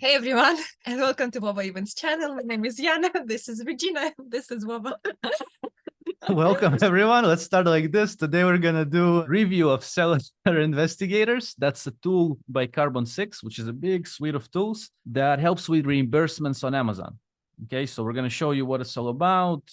Hey everyone, and welcome to Waba Events channel. My name is Yana, this is Regina, this is Waba. Welcome everyone. Let's start like this. Today we're gonna do a review of Seller Investigators. That's a tool by Carbon6, which is a big suite of tools that helps with reimbursements on Amazon. Okay, so we're gonna show you what it's all about,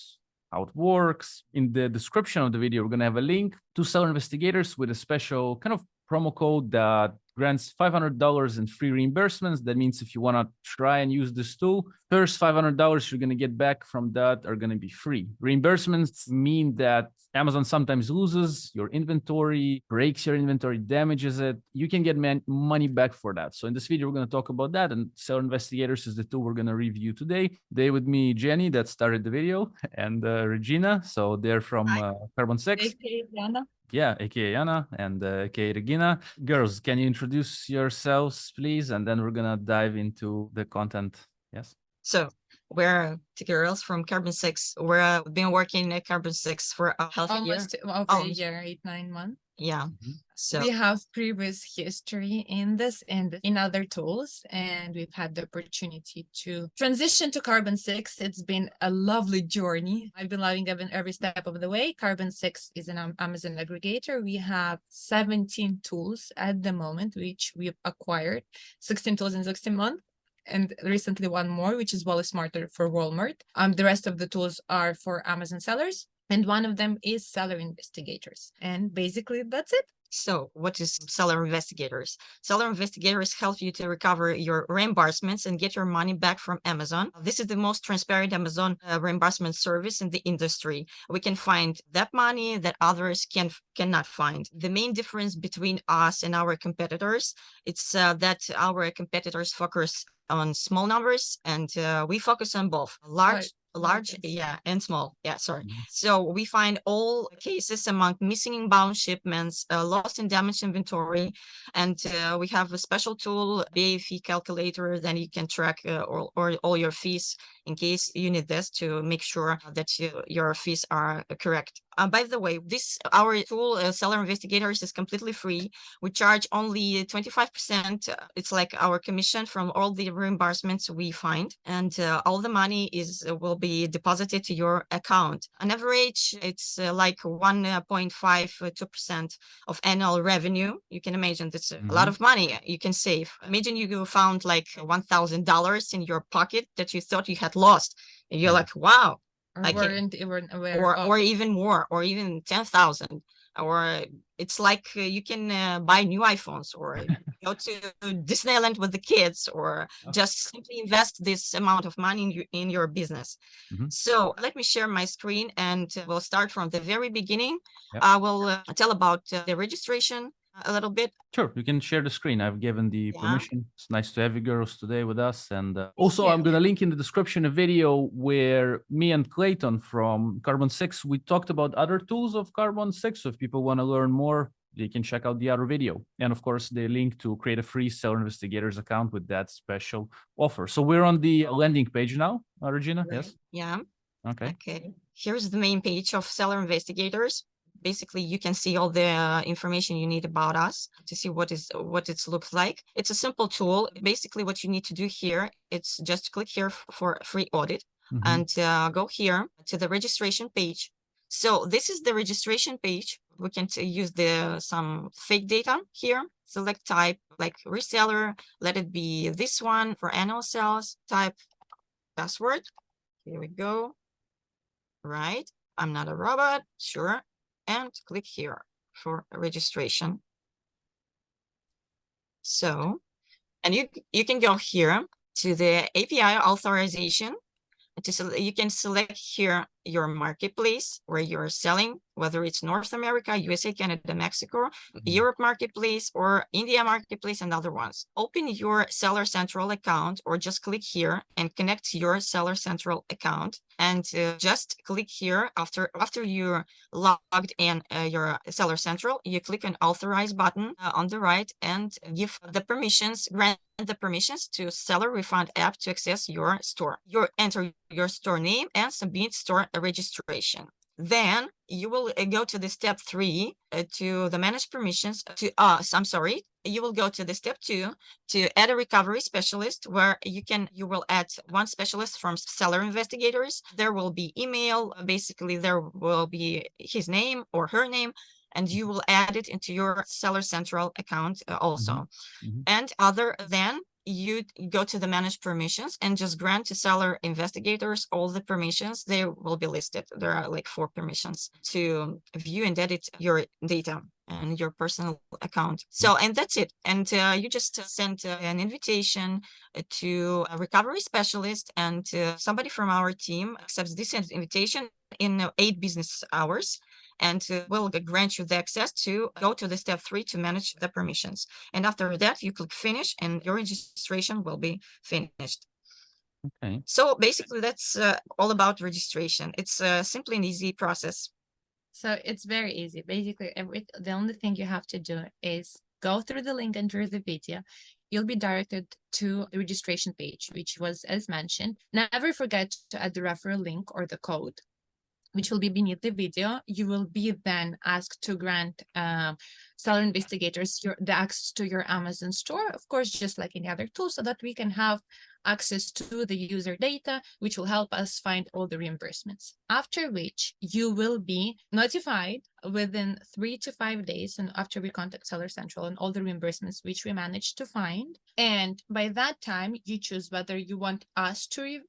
how it works. In the description of the video, we're gonna have a link to Seller Investigators with a special kind of promo code that grants $500 in free reimbursements. That means if you want to try and use this tool, first $500 you're going to get back from that are going to be free. Reimbursements mean that Amazon sometimes loses your inventory, breaks your inventory, damages it. You can get money back for that. So in this video, we're going to talk about that. And Seller Investigators is the tool we're going to review today. Today with me, Jenny, that started the video, and Regina. So they're from Carbon6. Hey, Yana. Yeah, aka Yana and aka Regina. Girls, can you introduce yourselves, please? And then we're gonna dive into the content. Yes. So we're the girls from Carbon6. We've been working at Carbon6 for a half a year. Almost over a year, 8-9 months. Yeah. So we have previous history in this and in other tools, and we've had the opportunity to transition to Carbon6. It's been a lovely journey. I've been loving every step of the way. Carbon6 is an Amazon aggregator. We have 17 tools at the moment, which we've acquired, 16 tools in 16 months. And recently one more, which is Wally Smarter for Walmart. The rest of the tools are for Amazon sellers, and one of them is Seller Investigators. And basically that's it. So what is Seller Investigators? Seller Investigators help you to recover your reimbursements and get your money back from Amazon. This is the most transparent Amazon reimbursement service in the industry. We can find that money that others cannot find. The main difference between us and our competitors, it's that our competitors focus on small numbers, and we focus on both large, yeah, and small, yeah, sorry. So we find all cases among missing inbound shipments, lost and damaged inventory, and we have a special tool, FBA fee calculator. Then you can track all your fees in case you need this to make sure that your fees are correct. By the way, our tool, Seller Investigators, is completely free. We charge only 25%. It's like our commission from all the reimbursements we find, and all the money will be deposited to your account. On average, it's like 1.52% of annual revenue. You can imagine that's a lot of money you can save. Imagine you found like $1,000 in your pocket that you thought you had lost, and you're like, wow. Or weren't even aware or even more, or even 10,000, or it's like you can buy new iPhones, or go to Disneyland with the kids, or just simply invest this amount of money in your business. So let me share my screen, and we'll start from the very beginning. I will tell about the registration a little bit. Sure, you can share the screen. I've given the permission. It's nice to have you girls today with us. And also, I'm going to link in the description a video where me and Clayton from Carbon6, we talked about other tools of Carbon6. So if people want to learn more, they can check out the other video. And of course, the link to create a free Seller Investigators account with that special offer. So we're on the landing page now, Regina, yes? Yeah. Okay. Here's the main page of Seller Investigators. Basically, you can see all the information you need about us to see what it looks like. It's a simple tool. Basically, what you need to do here, it's just click here for a free audit, and go here to the registration page. So this is the registration page. We can use some fake data here. Select type, like reseller. Let it be this one for annual sales. Type password. Here we go. Right. I'm not a robot. Sure. And click here for registration. So, and you can go here to the API authorization. You can select here your marketplace where you're selling, whether it's North America, USA, Canada, Mexico, Europe marketplace, or India marketplace, and other ones. Open your Seller Central account, or just click here and connect your Seller Central account. And just click here after you're logged in your Seller Central. You click an authorize button on the right and give the permissions, grant the permissions to Seller Refund app to access your store. You enter your store name and submit store registration. Then you will go to the step 3 to the manage permissions I'm sorry. You will go to the step 2 to add a recovery specialist, where you will add one specialist from seller investigators. There will be email. Basically, there will be his name or her name, and you will add it into your Seller Central account also. And other than you go to the manage permissions and just grant to seller investigators all the permissions. They will be listed. There are like 4 permissions to view and edit your data and your personal account. So, and that's it. And you just send an invitation to a recovery specialist, and somebody from our team accepts this invitation in 8 business hours, and will grant you the access to go to the step 3 to manage the permissions. And after that, you click finish and your registration will be finished. Okay. So basically, that's all about registration. It's simply an easy process. So it's very easy. Basically, the only thing you have to do is go through the link under the video. You'll be directed to the registration page, which was as mentioned. Never forget to add the referral link or the code, which will be beneath the video. You will be then asked to grant seller investigators the access to your Amazon store, of course, just like any other tool, so that we can have access to the user data, which will help us find all the reimbursements. After which you will be notified within 3 to 5 days, and after we contact Seller Central and all the reimbursements which we managed to find. And by that time, you choose whether you want us to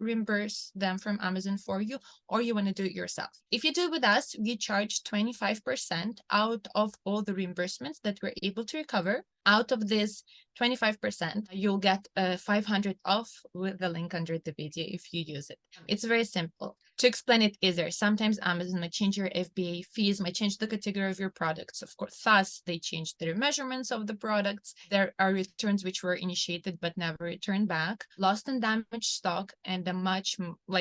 reimburse them from Amazon for you, or you want to do it yourself. If you do it with us, we charge 25% out of all the reimbursements that we're able to recover. Out of this 25%, you'll get 500 off with the link under the video if you use it. It's very simple. To explain it easier, sometimes Amazon might change your FBA fees, might change the category of your products. Of course, thus they change the measurements of the products. There are returns which were initiated but never returned back, lost and damaged stock, and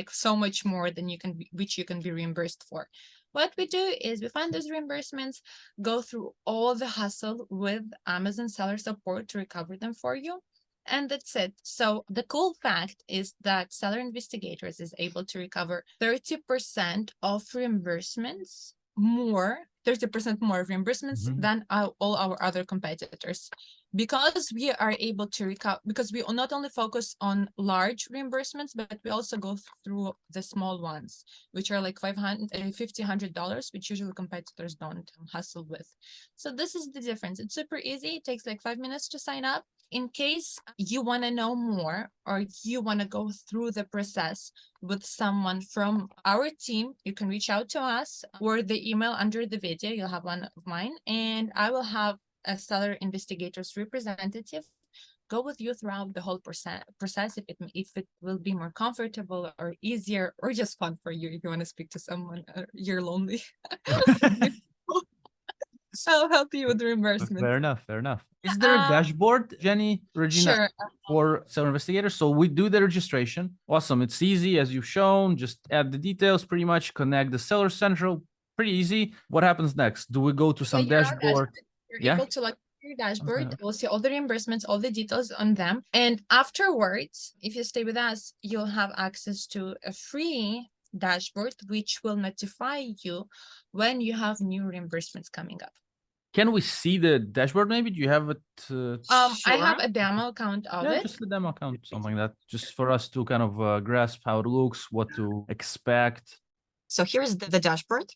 so much more than which you can be reimbursed for. What we do is we find those reimbursements, go through all the hassle with Amazon seller support to recover them for you. And that's it. So the cool fact is that Seller Investigators is able to recover 30% of reimbursements more, 30% more reimbursements than all our other competitors. Because we are able to recover, because we not only focus on large reimbursements, but we also go through the small ones, which are like $500, $100, which usually competitors don't hustle with. So this is the difference. It's super easy. It takes like 5 minutes to sign up. In case you want to know more, or you want to go through the process with someone from our team, you can reach out to us, or the email under the video. You'll have one of mine, and I will have a Seller Investigators representative go with you throughout the whole process if it will be more comfortable or easier, or just fun for you if you want to speak to someone you're lonely. I'll help you with reimbursement. Fair enough. Is there a dashboard, Jenny, Regina, sure, for Seller Investigators? So we do the registration. Awesome. It's easy, as you've shown. Just add the details, pretty much connect the Seller Central. Pretty easy. What happens next? Do we go to some dashboard? You're able to your dashboard. We'll see all the reimbursements, all the details on them. And afterwards, if you stay with us, you'll have access to a free dashboard, which will notify you when you have new reimbursements coming up. Can we see the dashboard maybe? Do you have it? I have a demo account of it. Just a demo account, something like that. Just for us to kind of grasp how it looks, what to expect. So here's the dashboard.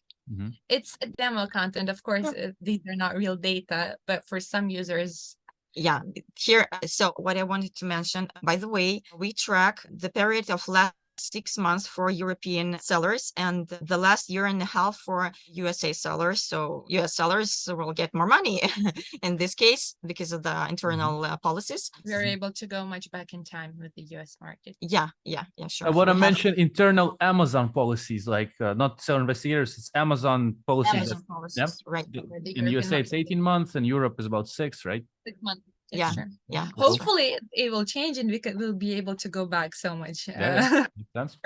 It's a demo account, and of course, these are not real data, but for some users. Yeah, here. So what I wanted to mention, by the way, we track the period of last 6 months for European sellers and the last year and a half for USA sellers. So US sellers will get more money in this case because of the internal policies. We're able to go much back in time with the US market. Yeah, sure. I want to mention internal Amazon policies, like not Seller Investigators, it's Amazon policies. Right. In the USA, it's 18 months, and Europe is about 6, right? 6 months. Yeah. Hopefully it will change, and we'll be able to go back so much. Makes sense.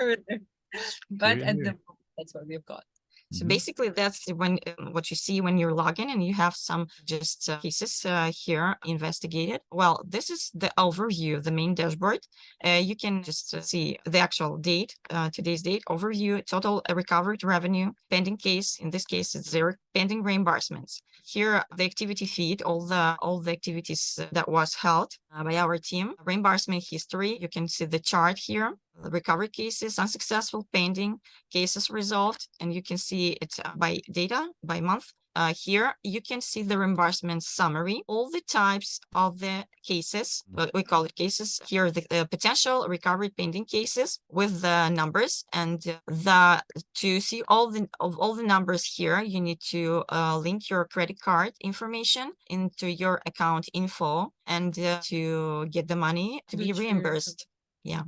But at the moment, that's what we've got. So Mhm. basically, that's when what you see when you're logging, and you have some just cases here investigated. Well, this is the overview of the main dashboard. You can just see the actual date, today's date, overview, total recovered revenue, pending case. In this case, it's 0, pending reimbursements. Here, the activity feed, all the activities that was held by our team, reimbursement history. You can see the chart here, the recovery cases, unsuccessful, pending, cases resolved, and you can see it by data, by month. Here you can see the reimbursement summary, all the types of the cases, we call it cases. Here the potential recovery pending cases with the numbers, and to see all the numbers here, you need to link your credit card information into your account info, and to get the money to be reimbursed. Yeah,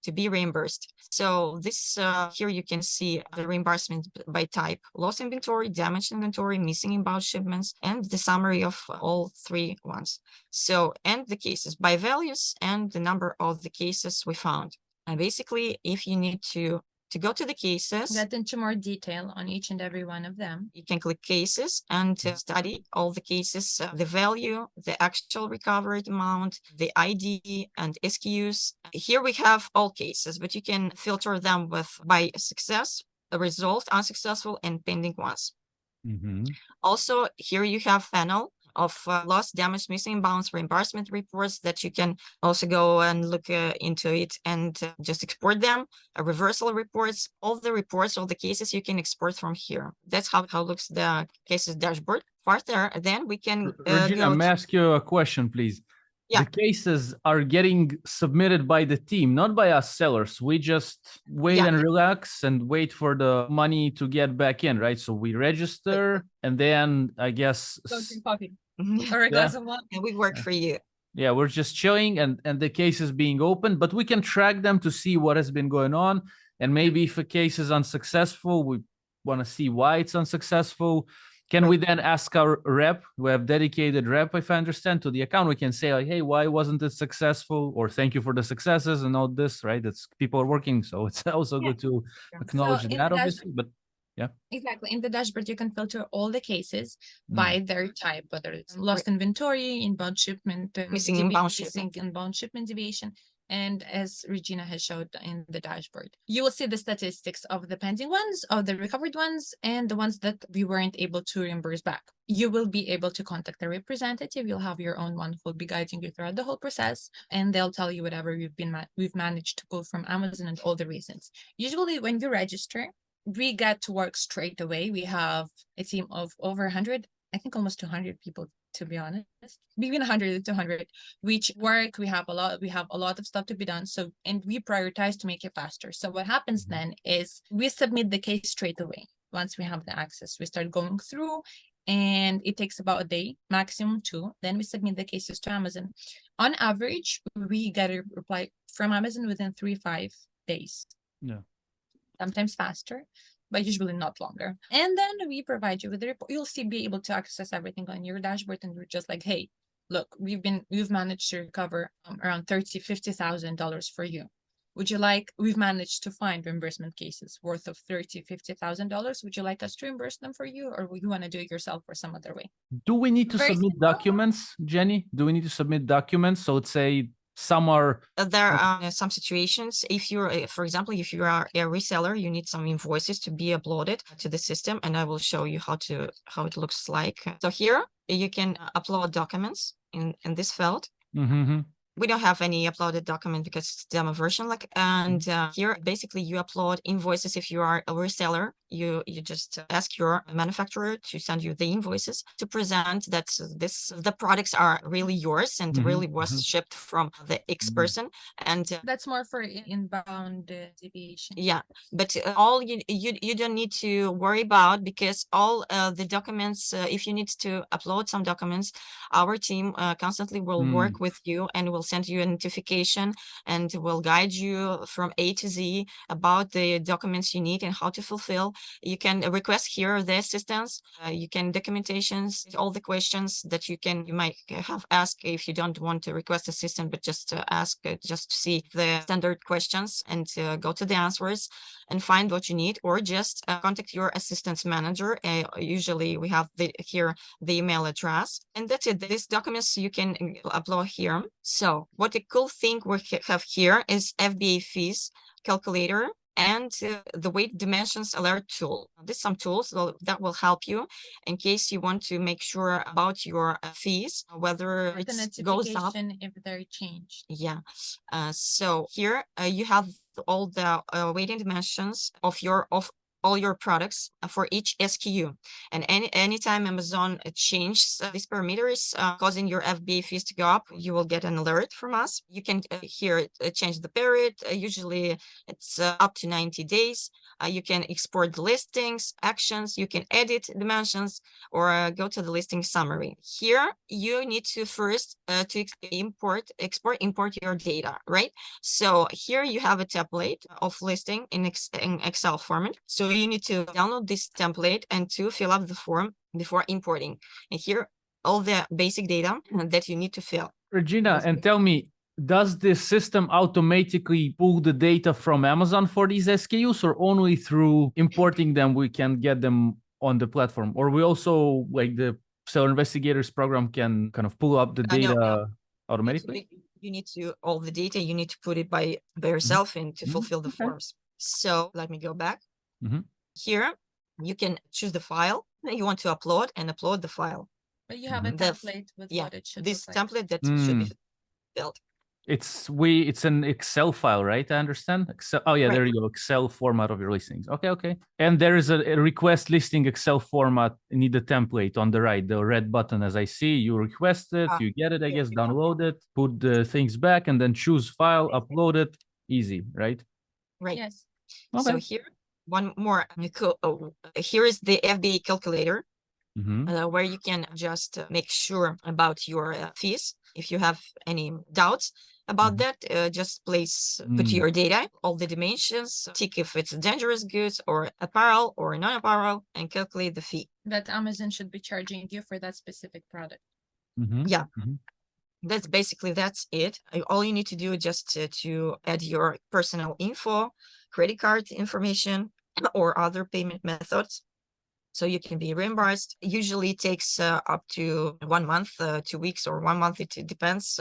to be reimbursed. So this here you can see the reimbursement by type: lost inventory, damaged inventory, missing inbound shipments, and the summary of all 3 ones. So, and the cases by values and the number of the cases we found. And basically, if you need to go to the cases, Get into more detail on each and every one of them. you can click cases and study all the cases, the value, the actual recovered amount, the ID and SKUs. Here we have all cases, but you can filter them by success, resolved, unsuccessful, and pending ones. Mhm. Also, here you have panel of lost, damage, missing, bounce, reimbursement reports that you can also go and look into it and just export them. Reversal reports, all the reports, all the cases you can export from here. That's how looks the cases dashboard. Further, then we can Regina, go may I ask you a question, please? Yeah. The cases are getting submitted by the team, not by us sellers. We just wait Yeah. and relax and wait for the money to get back in, right? So we register, and then I guess Coffee or a glass of wine. and we work for you. yeah, we're just chilling, and the case is being opened, but we can track them to see what has been going on. And maybe if a case is unsuccessful, we want to see why it's unsuccessful. Can we then ask our rep? We have dedicated rep, if I understand, to the account. We can say like, hey, why wasn't it successful? Or thank you for the successes and all this, right? It's people are working, so it's also good to acknowledge So in that, the obviously. But yeah, exactly. In the dashboard, you can filter all the cases Mm. by their type, whether it's lost inventory, inbound shipment, Missing inbound shipment. missing inbound shipment deviation. And as Regina has showed in the dashboard, you will see the statistics of the pending ones, of the recovered ones, and the ones that we weren't able to reimburse back. You will be able to contact a representative. You'll have your own one who will be guiding you throughout the whole process, and they'll tell you whatever we've managed to pull from Amazon and all the reasons. Usually, when you register, we get to work straight away. We have a team of over 100, I think almost 200 people, to be honest, between 100 and 200, which work. We have a lot of stuff to be done. So, and we prioritize to make it faster. So what happens then is we submit the case straight away. Once we have the access, we start going through, and it takes about a day, maximum 2. Then we submit the cases to Amazon. On average, we get a reply from Amazon within 3-5 days. Yeah. Sometimes faster, but usually not longer. And then we provide you with the report. You'll be able to access everything on your dashboard, and we're just like, hey, look, we've managed to recover around $30,000-$50,000 for you. Would you like? We've managed to find reimbursement cases worth of $30,000-$50,000. Would you like us to reimburse them for you, or you want to do it yourself or some other way? Do we need to Very submit simple. documents, Jenny? Do we need to submit documents? So let's say some are There are some situations, if you're, for example, if you are a reseller, you need some invoices to be uploaded to the system, and I will show you how it looks like. So here you can upload documents in this field. Mm-hmm. We don't have any uploaded document because it's demo version. And here basically you upload invoices. If you are a reseller, you just ask your manufacturer to send you the invoices to present that the products are really yours and really was shipped from the X person. And that's more for inbound deviation. Yeah, but all you don't need to worry about, because all the documents, if you need to upload some documents, our team constantly will work with you and will send you a notification and will guide you from A to Z about the documents you need and how to fulfill. you can request here the assistance. You can documentations, all the questions that you might have asked if you don't want to request assistance, but just ask just to see the standard questions and go to the answers and find what you need, or just contact your assistance manager. Usually we have here the email address, and that's it. These documents you can upload here. So what a cool thing we have here is FBA fees calculator and the weight dimensions alert tool. There's some tools that will help you in case you want to make sure about your fees, whether it goes up if they're changed. Yeah. So here you have all the weight and dimensions of all your products for each SKU. And anytime Amazon changes these parameters, causing your FBA fees to go up, you will get an alert from us. You can here change the period. Usually it's up to 90 days. You can export the listings, actions, you can edit dimensions, or go to the listing summary. Here, you need to first to import your data, right? So here you have a template of listing in Excel format. So you need to download this template and to fill up the form before importing. And here, all the basic data that you need to fill. Regina, and tell me, does this system automatically pull the data from Amazon for these SKUs, or only through importing them we can get them on the platform? Or we also, like the Seller Investigators program, can kind of pull up the data automatically? You need to, all the data, you need to put it by yourself and to fulfill the forms. So let me go back. Here, you can choose the file that you want to upload and upload the file. But you have a template with what it should this look like. template that should be filled. It's an Excel file, right? I understand. Excel. Oh yeah, there you go. Excel format of your listings. Okay. And there is a request listing Excel format. You need the template on the right, the red button. As I see, you request it, you get it. I guess download it, put the things back, and then choose file, upload it. Easy, right? Right. Yes. Okay. So here, one more. Here is the FBA calculator, where you can just make sure about your fees. If you have any doubts about that, just put your data, all the dimensions, tick if it's dangerous goods or apparel or non-apparel, and calculate the fee. That Amazon should be charging you for that specific product. Yeah. That's it. All you need to do is just to add your personal info, credit card information, or other payment methods, so you can be reimbursed. Usually it takes up to 1 month, 2 weeks, or 1 month. It depends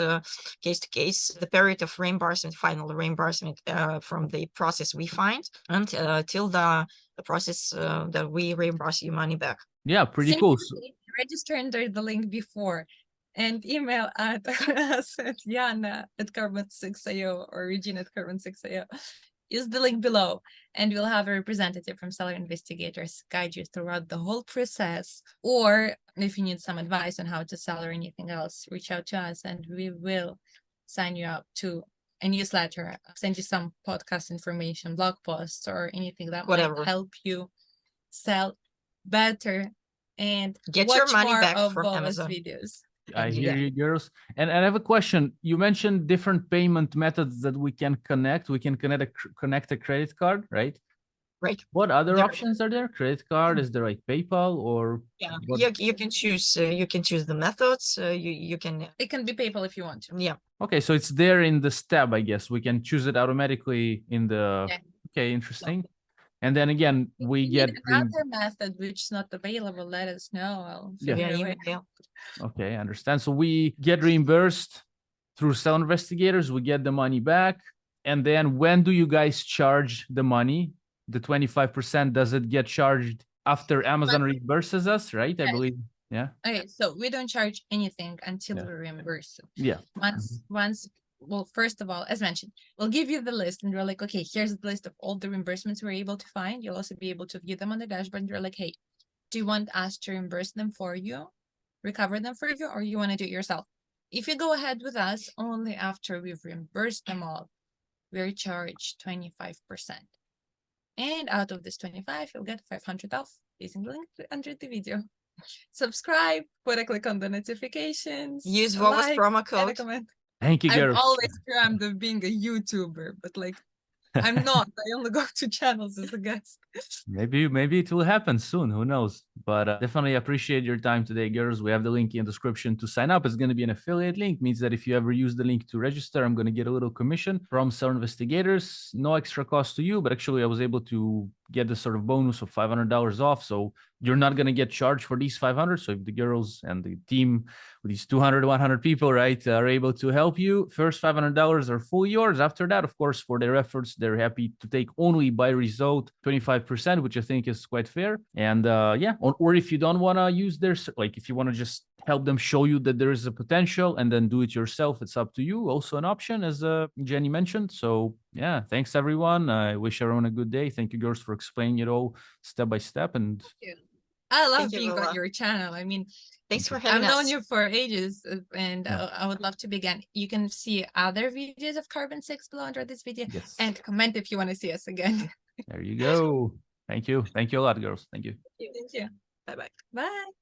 case to case. The period of reimbursement, final reimbursement from the process we find, and till the process that we reimburse you money back. Yeah, pretty cool. Register under the link before and email at us at Yana at Carbon6 or Regina at Carbon6 Use the link below, and we'll have a representative from Seller Investigators guide you throughout the whole process. Or if you need some advice on how to sell or anything else, reach out to us and we will sign you up to a newsletter, send you some podcast information, blog posts, or anything that might help you sell better and get your money back from bonus Amazon videos. I hear you, girls. And I have a question. You mentioned different payment methods that we can connect. We can connect a credit card, right? Right. What other options are there? Credit card? Is there like PayPal or? Yeah, you can choose. You can choose the methods. You can. It can be PayPal if you want to. Yeah. Okay, so it's there in the step, I guess. We can choose it automatically in the. Yeah. Okay, interesting. And then again, we get another method which is not available. Let us know. I'll figure it out. Okay, I understand. So we get reimbursed through Seller Investigators. We get the money back. And then when do you guys charge the money? The 25%, does it get charged after Amazon reimburses us, right? I believe. Yeah. Okay, so we don't charge anything until we reimburse. Yeah. Once, well, first of all, as mentioned, we'll give you the list and we're like, okay, here's the list of all the reimbursements we're able to find. You'll also be able to view them on the dashboard. And you're like, hey, do you want us to reimburse them for you, recover them for you, or you want to do it yourself? If you go ahead with us, only after we've reimbursed them all, we're charged 25%. And out of this 25, you'll get 500 off using the link under the video. Subscribe, put a click on the notifications. Use Vova's promo code. Thank you, girls. I'm always crammed of being a YouTuber, but like I'm not. I only go to channels as a guest. Maybe it will happen soon. Who knows? But definitely appreciate your time today, girls. We have the link in the description to sign up. It's going to be an affiliate link. Means that if you ever use the link to register, I'm going to get a little commission from Seller Investigators. No extra cost to you, but actually I was able to get this sort of bonus of $500 off. So you're not going to get charged for these 500. So if the girls and the team with these 200, 100 people, right, are able to help you, first $500 are fully yours. After that, of course, for their efforts, they're happy to take only by result 25%, which I think is quite fair. And yeah, or if you don't want to use their, like if you want to just help them show you that there is a potential and then do it yourself, it's up to you. Also an option, as Jenny mentioned. So yeah, thanks everyone. I wish everyone a good day. Thank you, girls, for explaining it all step by step. And I love Thank you, being on Lola. your channel. I mean, Thanks for I've having known us. you for ages, and Yeah. I would love to be again. You can see other videos of Carbon6 below under this video, yes, and comment if you want to see us again. there you go. Thank you. Thank you a lot, girls. Thank you. Thank you. Bye-bye. Bye.